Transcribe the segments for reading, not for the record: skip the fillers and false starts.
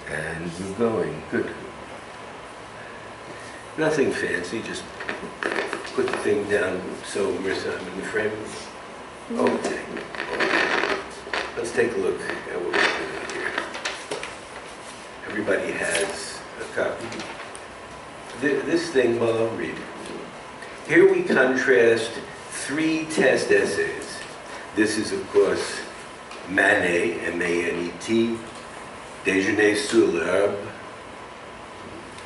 And we're going. Good. Nothing fancy, just put the thing down so Marissa, I'm in the frame. Okay. Let's take a look at what we're doing here. Everybody has a copy. This thing, well, I'll read. Here we contrast 3 test essays. This is, of course, Manet, M-A-N-E-T, Déjeuner sur l'herbe,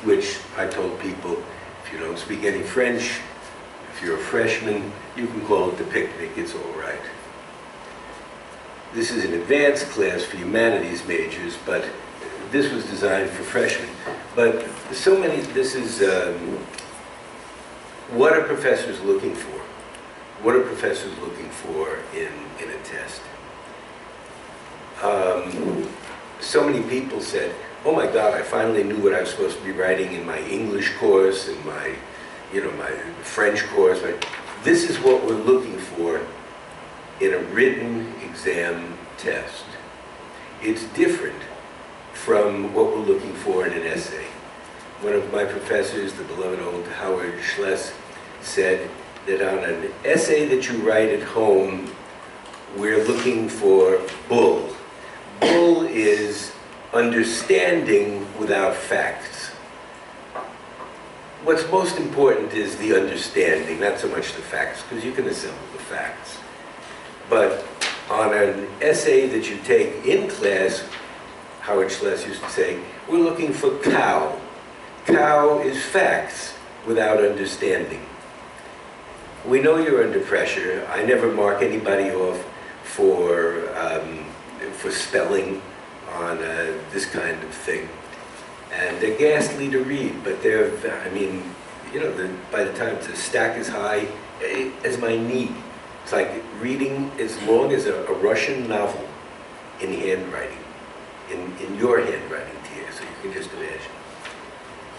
which I told people, if you don't speak any French, if you're a freshman, you can call it the picnic, it's all right. This is an advanced class for humanities majors, but this was designed for freshmen. But so many, this is, what are professors looking for? What are professors looking for in a test? So many people said, oh my God, I finally knew what I was supposed to be writing in my English course and my, my French course. This is what we're looking for in a written exam test. It's different from what we're looking for in an essay. One of my professors, the beloved old Howard Schless, said that on an essay that you write at home, we're looking for bull. Bull is understanding without facts. What's most important is the understanding, not so much the facts, because you can assemble the facts. But on an essay that you take in class, Howard Schless used to say, we're looking for cow. Cow is facts without understanding. We know you're under pressure. I never mark anybody off for spelling on this kind of thing. And they're ghastly to read, but they're, by the time the stack is high as my knee. It's like reading as long as a Russian novel in handwriting, in your handwriting, Tia, so you can just imagine.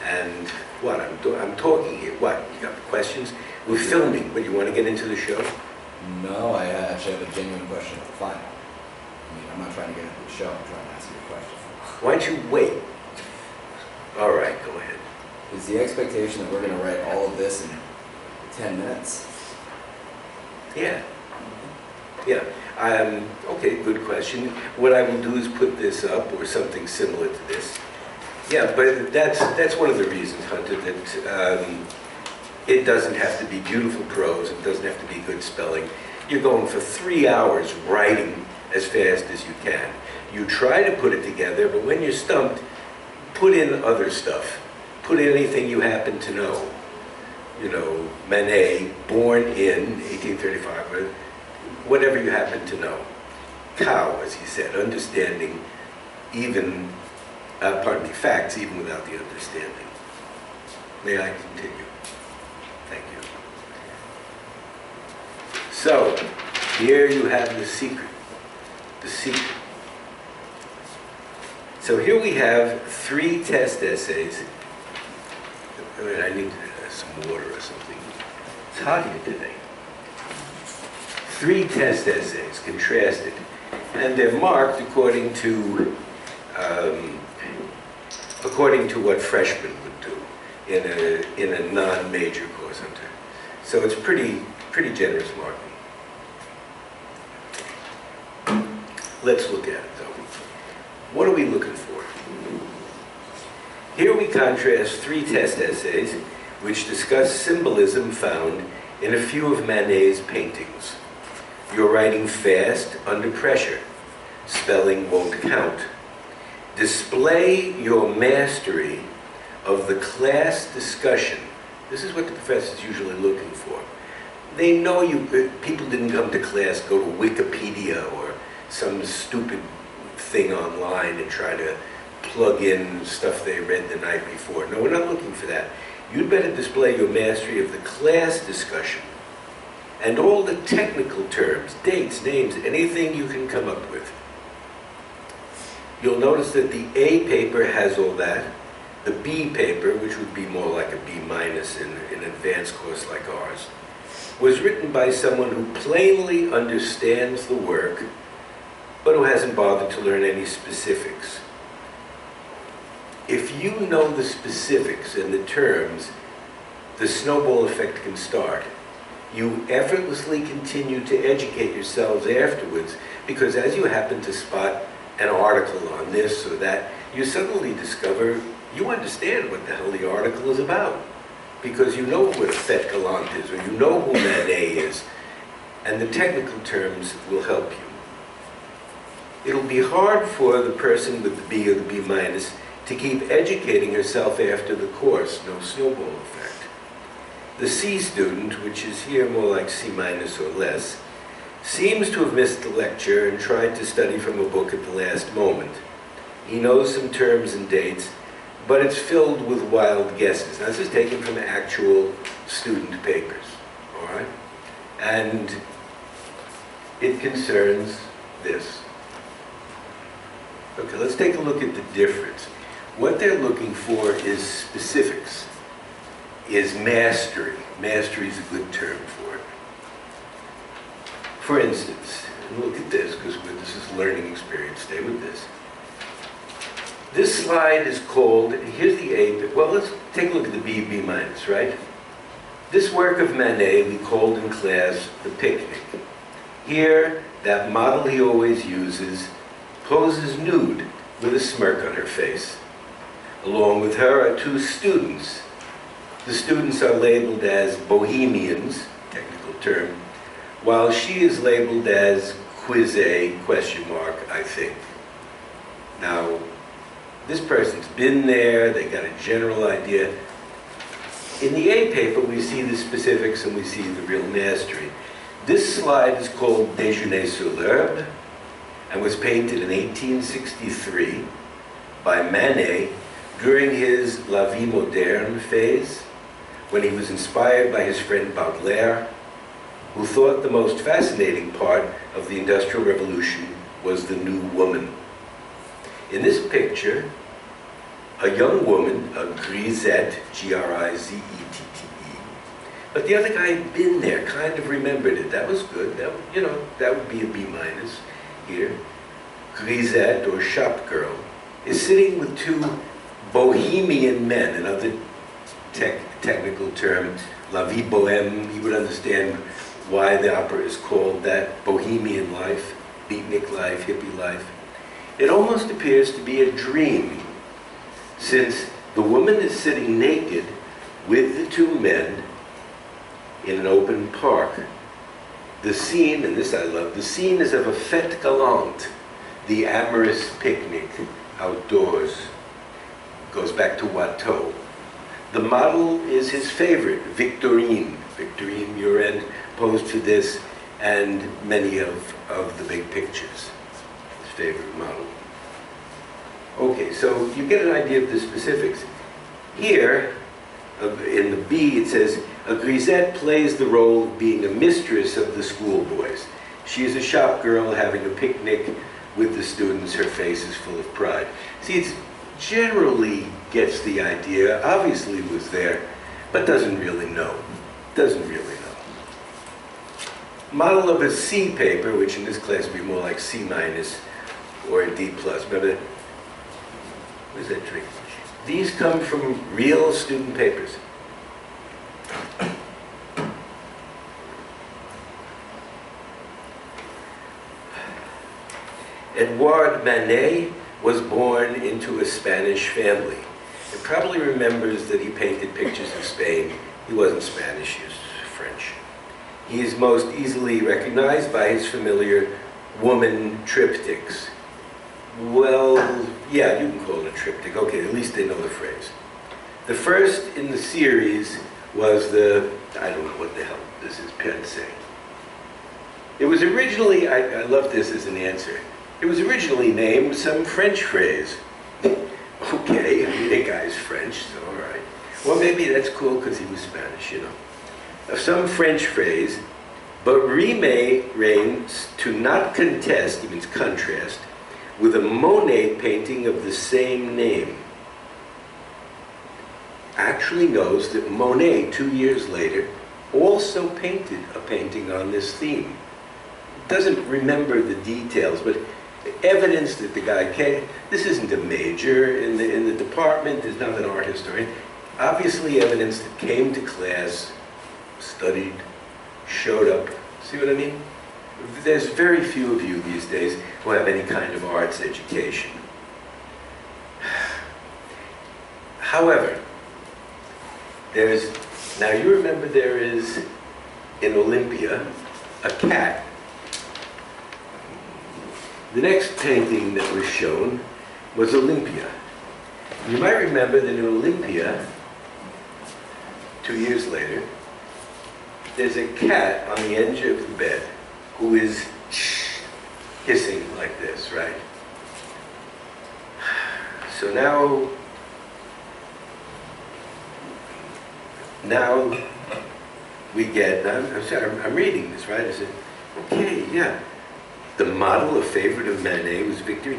And what, I'm talking here, what, you got questions? We're filming, but you want to get into the show? No, I actually have a genuine question at the final. I'm not trying to get into the show, I'm trying to ask you a question. Why don't you wait? All right, go ahead. Is the expectation that we're going to write all of this in 10 minutes? Yeah. Yeah. Okay, good question. What I will do is put this up, or something similar to this. Yeah, but that's one of the reasons, Hunter, that it doesn't have to be beautiful prose, it doesn't have to be good spelling. You're going for 3 hours writing as fast as you can. You try to put it together, but when you're stumped, put in other stuff. Put in anything you happen to know. Manet, born in 1835, or whatever you happen to know. Cow, as he said, understanding even, facts even without the understanding. May I continue? Thank you. So, here you have the secret. The secret. So here we have 3 test essays. I need some water or something. It's hot here today. 3 test essays contrasted, and they're marked according to what freshmen would do in a non-major course. So it's pretty generous marking. Let's look at it, though. What are we looking for? Here we contrast 3 test essays which discuss symbolism found in a few of Manet's paintings. You're writing fast under pressure. Spelling won't count. Display your mastery of the class discussion. This is what the professor's usually looking for. They know people didn't come to class, go to Wikipedia or some stupid thing online and try to plug in stuff they read the night before. No, we're not looking for that. You'd better display your mastery of the class discussion and all the technical terms, dates, names, anything you can come up with. You'll notice that the A paper has all that. The B paper, which would be more like a B- in an advanced course like ours, was written by someone who plainly understands the work, but who hasn't bothered to learn any specifics. if you know the specifics and the terms, the snowball effect can start. You effortlessly continue to educate yourselves afterwards, because as you happen to spot an article on this or that, you suddenly discover you understand what the hell the article is about, because you know what a fête galante is, or you know who Manet is, and the technical terms will help you. It'll be hard for the person with the B or the B minus to keep educating herself after the course, no snowball effect. The C student, which is here more like C minus or less, seems to have missed the lecture and tried to study from a book at the last moment. He knows some terms and dates, but it's filled with wild guesses. Now, this is taken from actual student papers, all right? And it concerns this. Okay, let's take a look at the difference. What they're looking for is specifics, is mastery. Mastery is a good term for it. For instance, and look at this, because this is learning experience. Stay with this. This slide is called, here's the A, well, let's take a look at the B, B minus, right? This work of Manet we called in class The Picnic. Here, that model he always uses poses nude with a smirk on her face. Along with her are two students. The students are labeled as bohemians, technical term, while she is labeled as quiz-A, question mark, I think. Now, this person's been there, they got a general idea. In the A paper, we see the specifics and we see the real mastery. This slide is called Déjeuner sur l'herbe and was painted in 1863 by Manet during his La Vie Moderne phase, when he was inspired by his friend Baudelaire, who thought the most fascinating part of the Industrial Revolution was the new woman. In this picture, a young woman, a grisette, G-R-I-Z-E-T-T-E, but the other guy had been there, kind of remembered it. That was good. That, you know, that would be a B minus here. Grisette, or shop girl, is sitting with two bohemian men, another technical term, La Vie Bohème. You would understand why the opera is called that, bohemian life, beatnik life, hippie life. It almost appears to be a dream, since the woman is sitting naked with the two men in an open park. The scene, and this I love, the scene is of a fête galante, the amorous picnic outdoors. Goes back to Watteau. The model is his favorite, Victorine. Victorine Muren posed for this and many of the big pictures. His favorite model. Okay, so you get an idea of the specifics. Here, in the B, it says, a grisette plays the role of being a mistress of the schoolboys. She is a shop girl having a picnic with the students. Her face is full of pride. See, it's generally gets the idea, obviously was there, but doesn't really know. Doesn't really know. Model of a C paper, which in this class would be more like C minus or a D plus. Remember, what is that trick? These come from real student papers. Edouard Manet was born into a Spanish family. He probably remembers that he painted pictures of Spain. He wasn't Spanish, he was French. He is most easily recognized by his familiar woman triptychs. Well, yeah, you can call it a triptych. Okay, at least they know the phrase. The first in the series was the, I don't know what the hell this is, Pensée. It was originally, I love this as an answer. It was originally named some French phrase. Okay, I mean, the guy's French, so all right. Well, maybe that's cool because he was Spanish, you know. Of some French phrase, but Rimet reigns to not contest, it means contrast, with a Monet painting of the same name. Actually knows that Monet, 2 years later, also painted a painting on this theme. Doesn't remember the details, but evidence that the guy came. This isn't a major in the department. There's not an art historian. Obviously, evidence that came to class, studied, showed up. See what I mean? There's very few of you these days who have any kind of arts education. However, now you remember there is in Olympia a cat. The next painting that was shown was Olympia. You might remember that in Olympia, 2 years later, there's a cat on the edge of the bed who is hissing like this, right? So now we get, I'm sorry, I'm reading this, right? I said, okay, yeah. The model, a favorite of Manet, was Victor.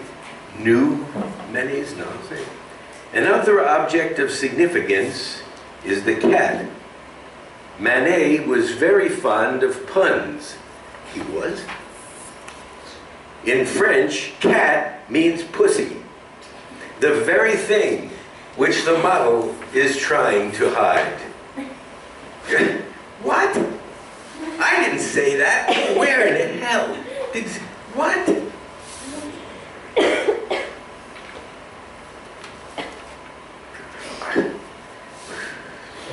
Knew Manet's nonsense. Another object of significance is the cat. Manet was very fond of puns. He was. In French, cat means pussy. The very thing which the model is trying to hide. What? I didn't say that. Where in the hell? What?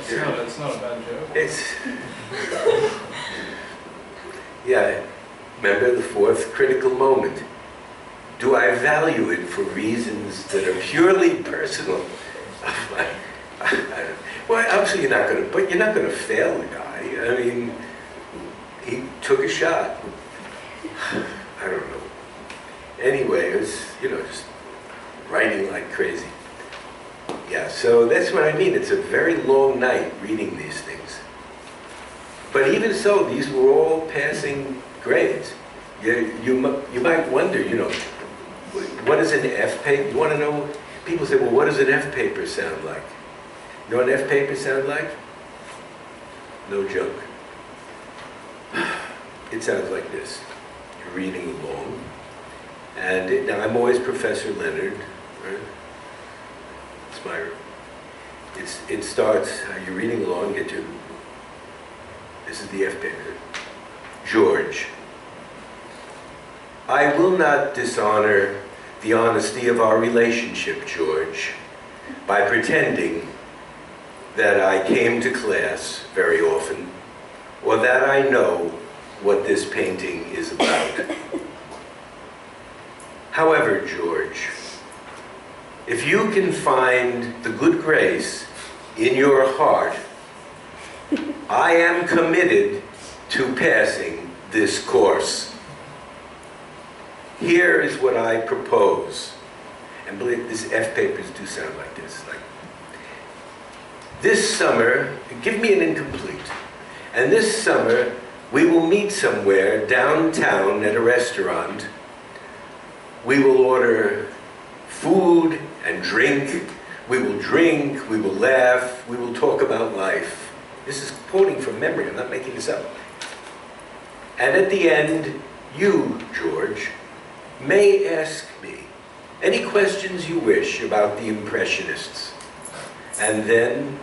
It's not a bad joke. Yeah, remember the fourth critical moment. Do I value it for reasons that are purely personal? Well, obviously you're not going to fail the guy. I mean, he took a shot. I don't know. Anyway, it was, just writing like crazy. Yeah, so that's what I mean. It's a very long night reading these things. But even so, these were all passing grades. You might wonder, what is an F paper? You want to know? People say, well, what does an F paper sound like? You know what an F paper sound like? No joke. It sounds like this. You're reading along. And now I'm always Professor Leonard, right? It starts, you're reading along, this is the F paper. George, I will not dishonor the honesty of our relationship, George, by pretending that I came to class very often, or that I know what this painting is about. However, George, if you can find the good grace in your heart, I am committed to passing this course. Here is what I propose. And believe these F papers do sound like this. This summer, give me an incomplete. And this summer, we will meet somewhere downtown at a restaurant. We will order food and drink. We will drink, we will laugh, we will talk about life. This is quoting from memory, I'm not making this up. And at the end, you, George, may ask me any questions you wish about the Impressionists. And then,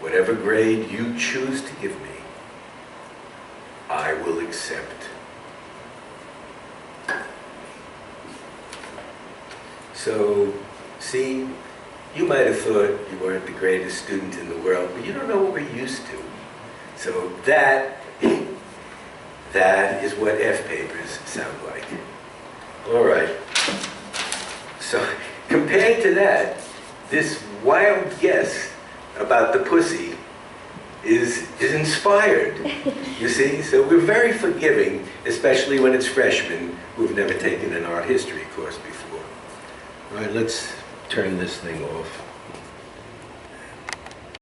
whatever grade you choose to give me, I will accept. So, see, you might have thought you weren't the greatest student in the world, but you don't know what we're used to. So that is what F papers sound like. All right. So compared to that, this wild guess about the pussy is inspired, you see? So we're very forgiving, especially when it's freshmen who've never taken an art history course before. All right, let's turn this thing off.